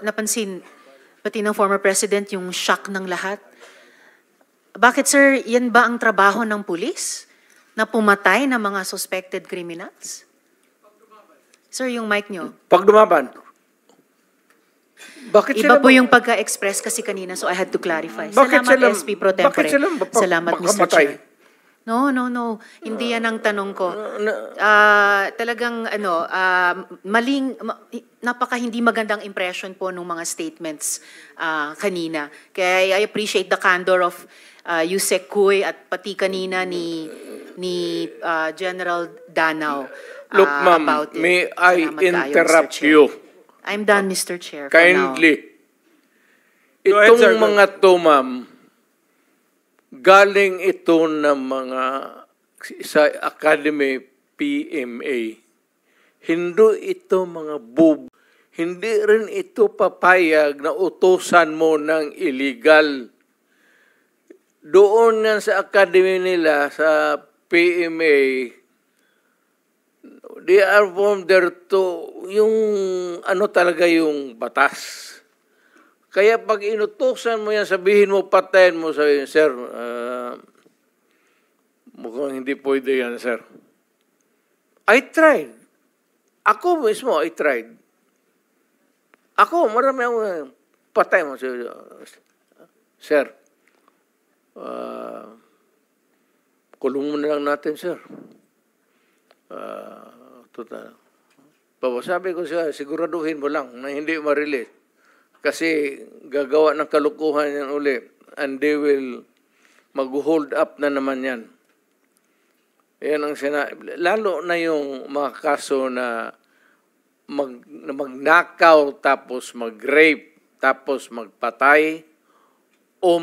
napansin, pati ng former president, yung shock ng lahat. Bakit, sir, yan ba ang trabaho ng pulis? Na pumatay ng mga suspected criminals? Sir, yung mic nyo. Pag dumaban. Bakit Iba sila po yung pagka-express kasi kanina, so I had to clarify. Bakit Salamat, sila- SP Pro Tempore. bakit sila Salamat, Mr. makamatay? Chair. No. Hindi yan ang tanong ko. Talagang maling, napaka hindi magandang impression po ng mga statements kanina. Kaya I appreciate the candor of Yusek Kuy at pati kanina ni General Danao Look, ma'am, about it. may I Salamat kayo, Mr. interrupt Chair. you? I'm done, Mr. Chair. for now. Kindly. Go ahead, sir. Itong mga to, ma'am, galing ito ng mga sa Academy PMA. Hindi ito mga boob. Hindi rin ito papayag na utusan mo ng illegal. Doon yan sa Academy nila, sa PMA, they are from there to, yung ano talaga yung batas. Kaya pag inutusan mo yan, sabihin mo, patayin mo, sabihin, sir, mukhang hindi pwede yan, sir. I tried. Ako mismo, I tried. Ako, marami ako, patay mo, sir. Kulong mo na lang natin, sir. Total. Sabi ko siya, siguraduhin mo lang na hindi ma-release. Kasi gagawa ng kalukuhan yan uli. And they will mag-hold up na naman yan. Yan ang lalo na yung mga kaso na magnakaw tapos mag-rape tapos magpatay o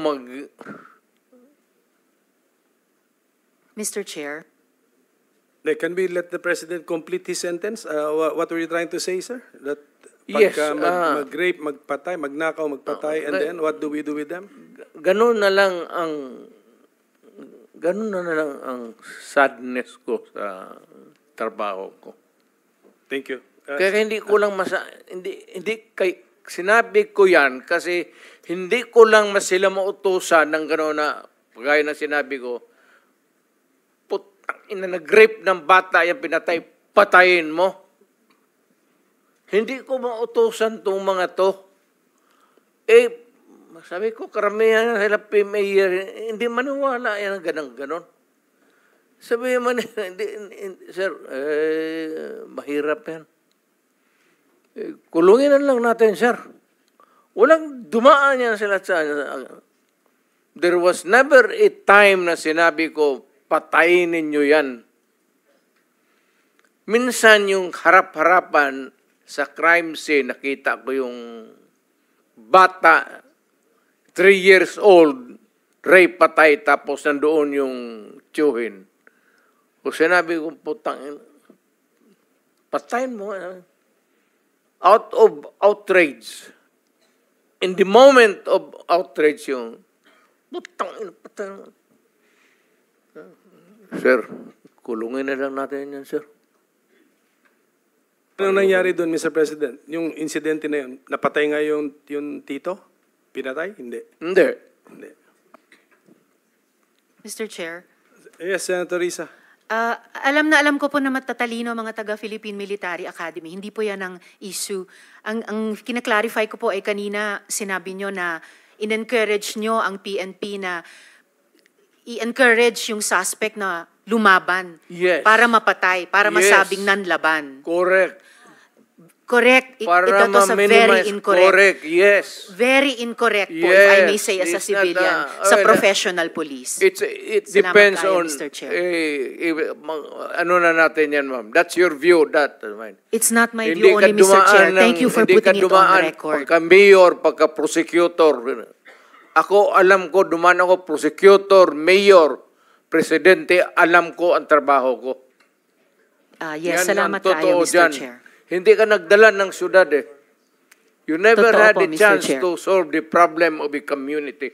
Mr. Chair. Can we let the President complete his sentence? What were you trying to say, sir? That Yes, pagka mag-rape, magpatay, magnakaw, magpatay, and then what do we do with them? Ganun na lang ang sadness ko sa trabaho ko. Thank you. Kaya hindi ko lang sinabi ko yan kasi hindi ko lang sila mautusan ng gano'n na gaya na sinabi ko, nag-rape ng bata, yung pinatay, patayin mo. Hindi ko mautusan itong mga to. Sabi ko, karamihan sila PMA, hindi maniwala yan ang ganon. Sabi man, sir, mahirap yan. Kulungin na lang natin, sir. Walang dumaan yan sila sa... There was never a time na sinabi ko, patayin ninyo yan. Minsan yung harap-harapan sa crime scene, nakita ko yung bata, 3 years old, rape, patay, tapos nandoon yung tiyuhin. Kung sinabi ko, putang, patayin mo. Out of outrage. In the moment of outrage yung, putang, patayin mo. Sir, kulungin na lang natin yan, sir. Ano nangyari doon, Mr. President? Yung insidente na yun, napatay nga yung tito? Pinatay? Hindi. Hindi. Mr. Chair. Yes, Senator Risa. Alam ko po na matatalino mga taga-Philippine Military Academy. Hindi po yan ang issue. Ang kinaklarify ko po ay kanina sinabi nyo na in-encourage nyo ang PNP na i-encourage yung suspect na lumaban. Yes. Para mapatay, para masabing nanlaban. Correct. Correct. Para Ito to sa very incorrect. Correct, yes. Very incorrect po, Yes, if I may say as a it's civilian, not sa professional police. It Salamat depends kayo, on, Mr. Chair. ano na natin yan, ma'am. That's your view, It's not my view only, Mr. Chair. Thank you for putting it on record. Pagka-mayor, pagka-prosecutor. Ako, alam ko, dumaan ako, prosecutor, mayor, presidente, alam ko ang trabaho ko. Yes, Yan salamat ang kayo, totoo Mr. dyan. Chair. Hindi ka nagdala ng syudad eh. You never Totoo had po, a Mr. chance Chair. to solve the problem of a community.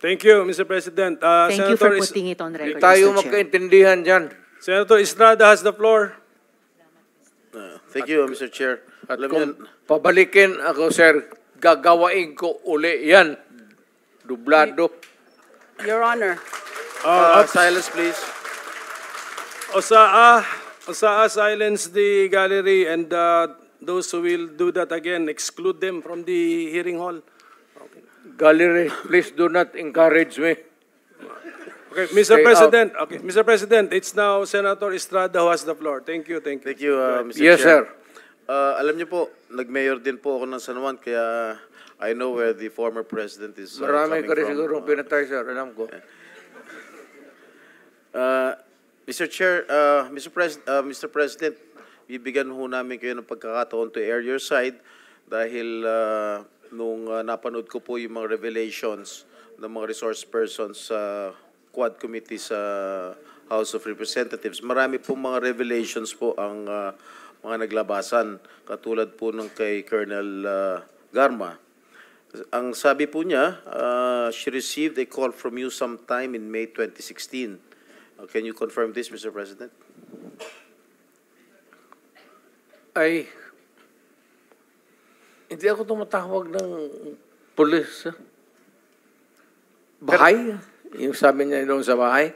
Thank you, Mr. President. Thank you for Senator putting it on record, Tayo Mr. Chair. magkaintindihan dyan. Senator Estrada has the floor. Thank you, Mr. Chair. At Alam kung niyo, pabalikin ako, sir, gagawain ko uli yan. Dublado. Your Honor. Silence, please. Osaa, silence the gallery, and those who will do that again, exclude them from the hearing hall. Gallery, please do not encourage me. Okay, Mr. Stay President. Okay, Mr. President, it's now Senator Estrada who has the floor. Thank you. Thank you, Mr. Yes, Chair. sir. Alam niyo po, nag-mayor din po ako ng San Juan, kaya I know where the former president is Marami coming ka rin from. siguro pinatay, sir. Alam ko. Mr. Chair, Mr. President, bibigyan ho namin kayo ng pagkakataon to air your side dahil nung napanood ko po yung mga revelations ng mga resource persons sa Quad Committee sa House of Representatives. Marami po mga revelations po ang mga naglabasan, katulad po ng kay Colonel Garma. Ang sabi po niya, she received a call from you sometime in May 2016. Can you confirm this, Mr. President? Ay, hindi ako tumatawag ng pulis. Bahay? Yung sabi niya doon sa bahay?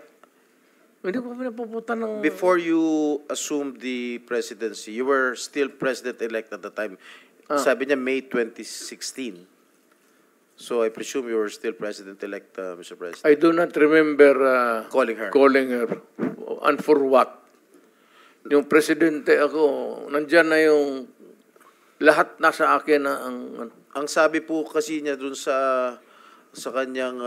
Hindi ko pinapuputan ng... Before you assumed the presidency, you were still president-elect at the time. Sabi niya May 2016. So I presume you were still president-elect, Mr. President. I do not remember Calling her. calling her. And for what? Yung presidente ako, nandyan na yung lahat nasa akin na ang... Ang sabi po kasi niya dun sa kanyang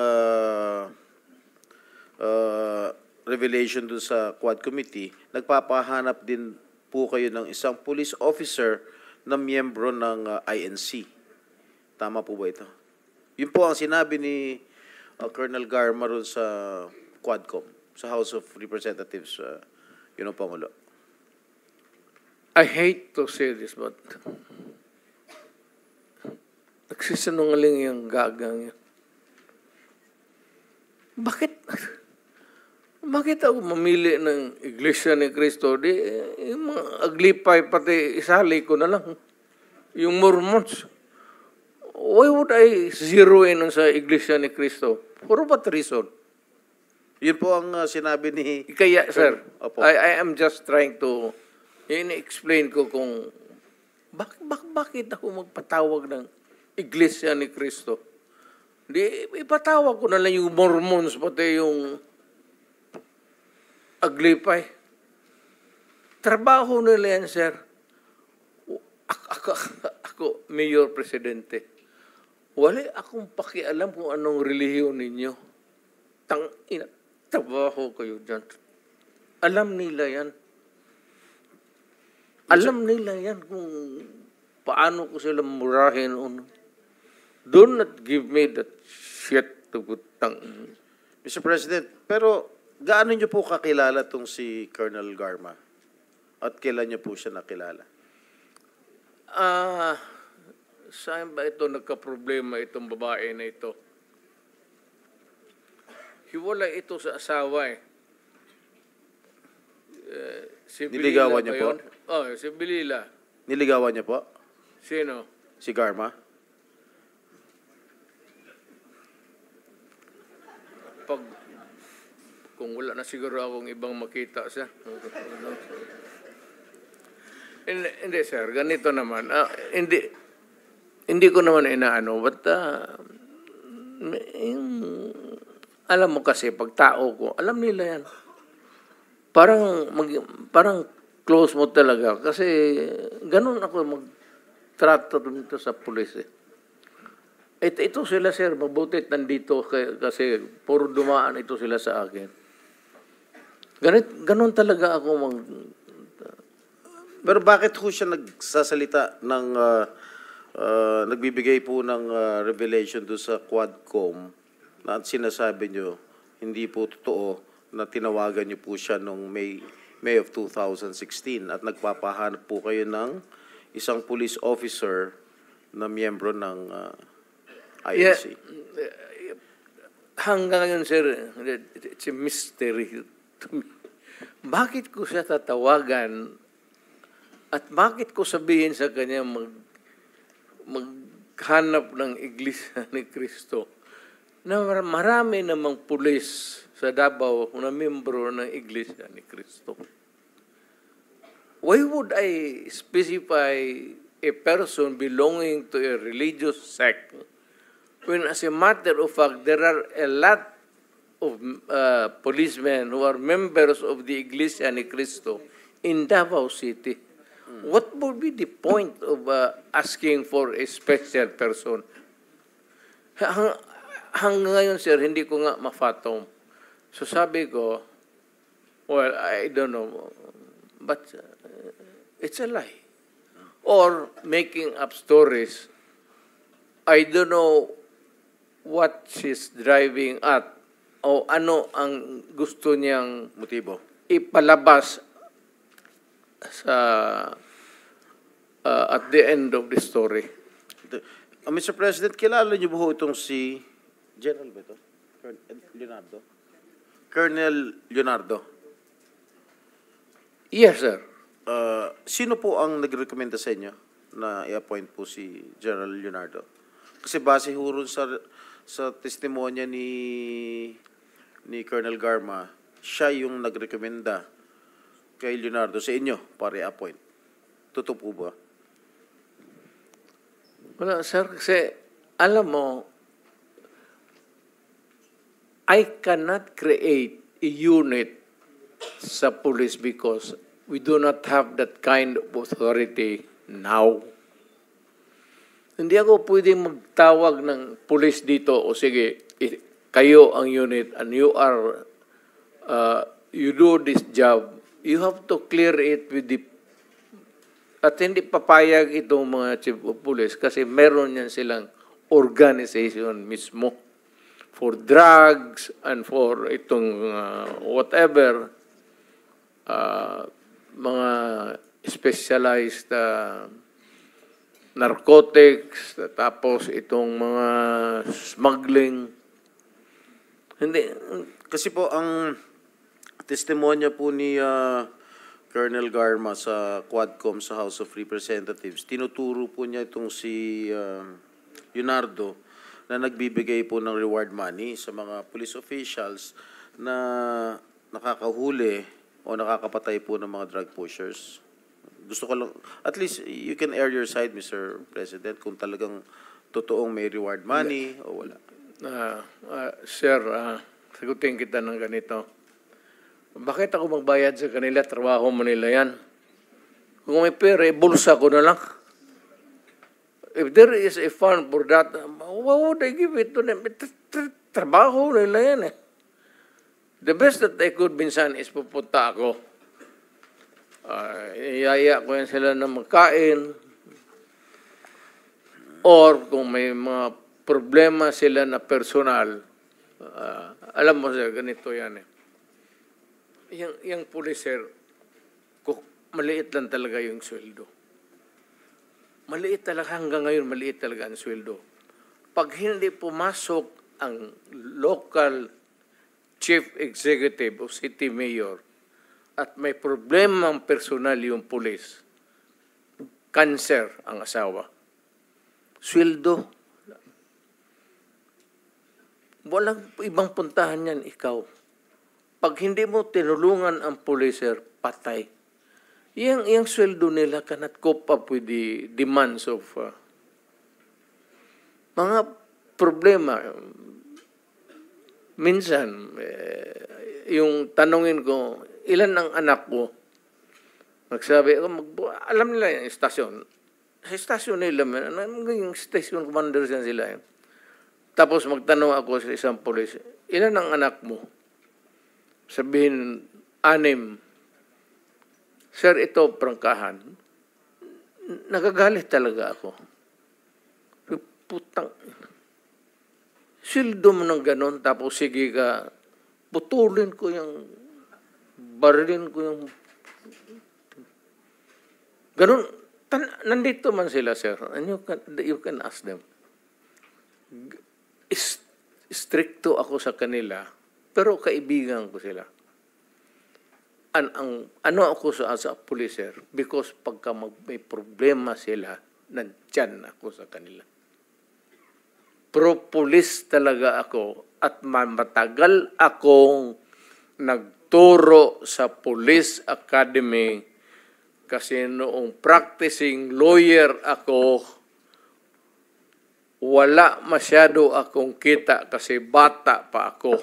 revelation dun sa Quad Committee, nagpapahanap din po kayo ng isang police officer na miyembro ng INC. Tama po ba ito? Yun po ang sinabi ni Colonel Garma ron sa Quadcom, sa House of Representatives, yun ang Pangulo. I hate to say this, but nagsisinungaling yung gagang yan. Bakit ako mamili ng Iglesia ni Cristo? Di, yung mga aglipay, pati isali ko na lang. Yung Mormons. Why would I zero in sa Iglesia ni Cristo? For what reason? Yun po ang sinabi ni... Kaya, sir, Opo. I am just trying to in-explain ko kung bakit ako magpatawag ng Iglesia ni Cristo. Di, ipatawag ko na lang yung Mormons, pati yung aglipay. Trabaho nila yan, sir. Ako, Mayor Presidente. Wala akong pakialam kung anong relihiyon ninyo. Trabaho kayo dyan. Alam nila yan. Alam nila yan kung paano ko sila murahin. Do not give me that shit to putang. Mr. President, pero gaano niyo po kakilala tong si Colonel Garma? At kailan niyo po siya nakilala? Saan ba ito nagka-problema itong babae na ito? Hiwalay ito sa asawa eh. Si Niligawan Bilila niya po? Oh, si Bilila. Niligawan niya po? Sino? Si Garma? Kung wala na siguro akong ibang makita siya. Hindi, sir. Ganito naman. Hindi ko naman inaano. But, alam mo kasi, pag tao ko, alam nila yan. Parang close mo talaga. Kasi, ganun ako magtrato dito sa pulis eh. Ito sila, sir, mabutit nandito kasi puro dumaan ito sila sa akin. Ganun talaga ako Pero bakit ho siya nagsasalita ng, nagbibigay po ng revelation doon sa Quadcom na sinasabi nyo, hindi po totoo na tinawagan nyo po siya noong May of 2016 at nagpapahanap po kayo ng isang police officer na miyembro ng INC. Yeah, hanggang ngayon, sir, it's a mystery to me. Bakit ko siya tatawagan at bakit ko sabihin sa kanya hanap ng Iglesia ni Cristo na marami namang pulis sa Davao na membro ng Iglesia ni Cristo. Why would I specify a person belonging to a religious sect when, as a matter of fact, there are a lot of policemen who are members of the Iglesia ni Cristo in Davao City? What would be the point of asking for a special person? Hanggang ngayon, sir, hindi ko nga ma-fathom. So sabi ko, well, I don't know, but it's a lie. Or making up stories. I don't know what she's driving at o ano ang gusto niyang Motibo. ipalabas sa at the end of the story. Mr. President, kilala niyo ba ho itong si General ba ito? Leonardo? Colonel Leonardo. Yes, sir. Sino po ang nagrekomenda sa inyo na i-appoint po si General Leonardo? Kasi base ho rin sa testimonya ni Colonel Garma, siya yung nagrekomenda kay Leonardo sa inyo para i-appoint. Totoo po ba? Wala, sir, kasi alam mo, I cannot create a unit sa police because we do not have that kind of authority now. Hindi ako pwedeng magtawag ng police dito o sige, kayo ang unit and you are, you do this job. You have to clear it with the, at hindi papayag itong mga chief of police kasi meron yan silang organization mismo for drugs and for itong whatever, mga specialized narcotics, tapos itong mga smuggling. Hindi. Kasi po ang testimonya po ni Colonel Garma sa Quadcom sa House of Representatives, tinuturo po niya itong si Leonardo na nagbibigay po ng reward money sa mga police officials na nakakahuli o nakakapatay po ng mga drug pushers. Gusto ko lang, at least you can air your side, Mr. President, kung talagang totoong may reward money o wala. Sir, sagutin kita ng ganito. Bakit ako magbayad sa kanila? Trabaho mo nila yan. Kung may pera, bulsa ko na lang. If there is a fund for that, why would I give it to them? Trabaho nila yan eh. The best that I could minsan is pupunta ako. Iyaya ko yan sila na magkain. Or kung may mga problema sila na personal, alam mo sir, ganito yan eh. Yung policer, maliit lang talaga yung sweldo. Maliit talaga, hanggang ngayon maliit talaga ang sweldo. Pag hindi pumasok ang local chief executive o city mayor at may problema ang personal yung police, cancer ang asawa. Sweldo. Walang ibang puntahan yan, ikaw. Pag hindi mo tinulungan ang policer, patay. Yung sweldo nila cannot cope up with the demands of mga problema. Minsan, yung tanongin ko, ilan ang anak ko? Magsabi ako, alam nila yung istasyon. Sa istasyon nila, yung station commander sila. Tapos magtanong ako sa isang polis, ilan ang anak mo? Sabihin, 6. Sir, ito, prangkahan. Nagagalit talaga ako. Putang. Sildo mo ng ganon, tapos sige ka, putulin ko yung, barilin ko yung, ganon. Nandito man sila, sir, and you can ask them. Stricto ako sa kanila, pero kaibigan ko sila. Ano ako sa policer? Because pagka may problema sila, nandyan ako sa kanila. pro-police talaga ako at matagal akong nagturo sa Police Academy kasi noong practicing lawyer ako, wala masyado akong kita kasi bata pa ako.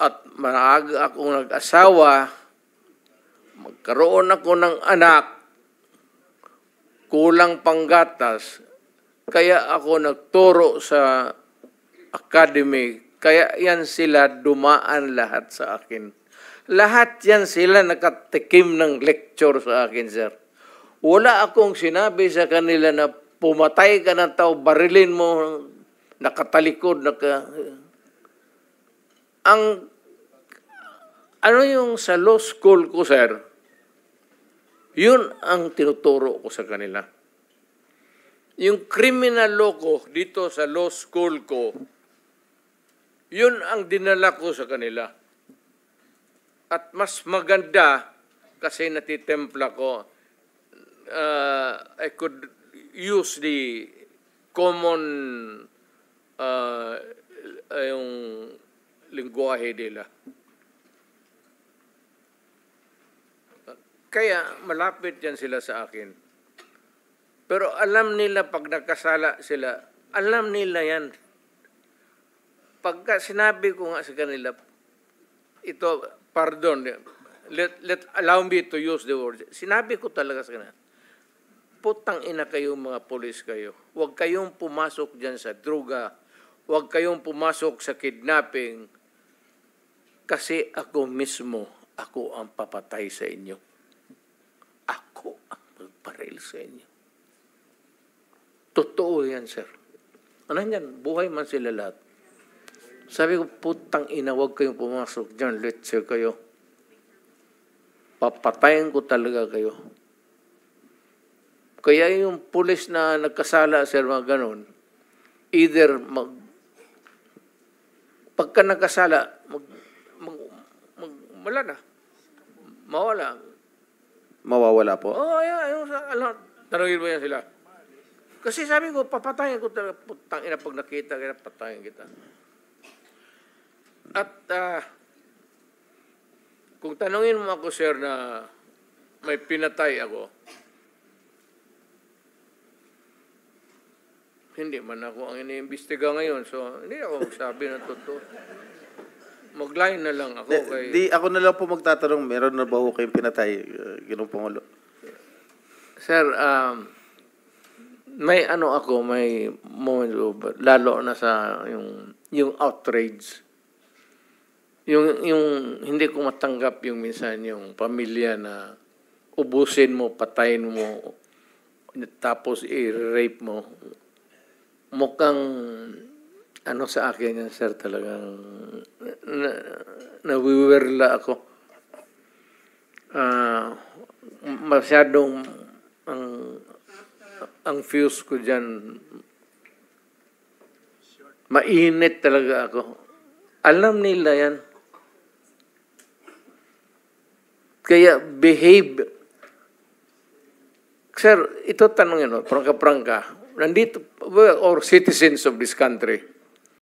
At maaga akong nag-asawa, magkaroon ako ng anak, kulang panggatas, kaya ako nagturo sa academy, kaya yan sila dumaan lahat sa akin. Lahat yan sila nakatikim ng lecture sa akin, sir. Wala akong sinabi sa kanila na pumatay ka ng tao, barilin mo, nakatalikod, ano yung sa law school ko, sir, yun ang tinuturo ko sa kanila. Yung criminal law ko dito sa law school ko, yun ang dinala ko sa kanila. At mas maganda kasi natitempla ko, I could use the common yung lingwahe nila. Kaya malapit yan sila sa akin. Pero alam nila pag nagkasala sila, alam nila yan. Pagka sinabi ko nga sa kanila, ito, pardon, allow me to use the word. Sinabi ko talaga sa kanila, putang ina kayo mga polis kayo. Huwag kayong pumasok dyan sa droga. Huwag kayong pumasok sa kidnapping. Kasi ako mismo, ako ang papatay sa inyo. Ako ang magparil sa inyo. Totoo yan, sir. Ano yan? Buhay man sila lahat. Sabi ko, putang ina, huwag kayong pumasok dyan. Let's say kayo. Papatayin ko talaga kayo. Kaya yung pulis na nagkasala, sir, mga ganon, either pagka nagkasala, wala na. Mawala. Mawawala po? Oo, yung tanongin mo yan sila. Kasi sabi ko, papatayin ko talaga, putang ina, pag nakita kita, patayin kita. At kung tanongin mo ako, sir, na may pinatay ako, hindi man ako ang iniimbestiga ngayon, so hindi ako magsabi ng totoo. Mag-line na lang ako kay... Ako na lang po magtatanong, meron na ba ho kayong pinatay, Ginoong Pangulo? Sir, may moment lalo na sa yung outrage. Yung hindi ko matanggap yung minsan yung pamilya na ubusin mo, patayin mo, tapos i-rape mo. Mukhang sa akin yan, sir, talagang nawiwirla ako. Masyadong ang fuse ko dyan, mainit talaga ako. Alam nila yan. Kaya behave. Sir, ito tanongin mo, prangka-prangka. Nandito, or citizens of this country,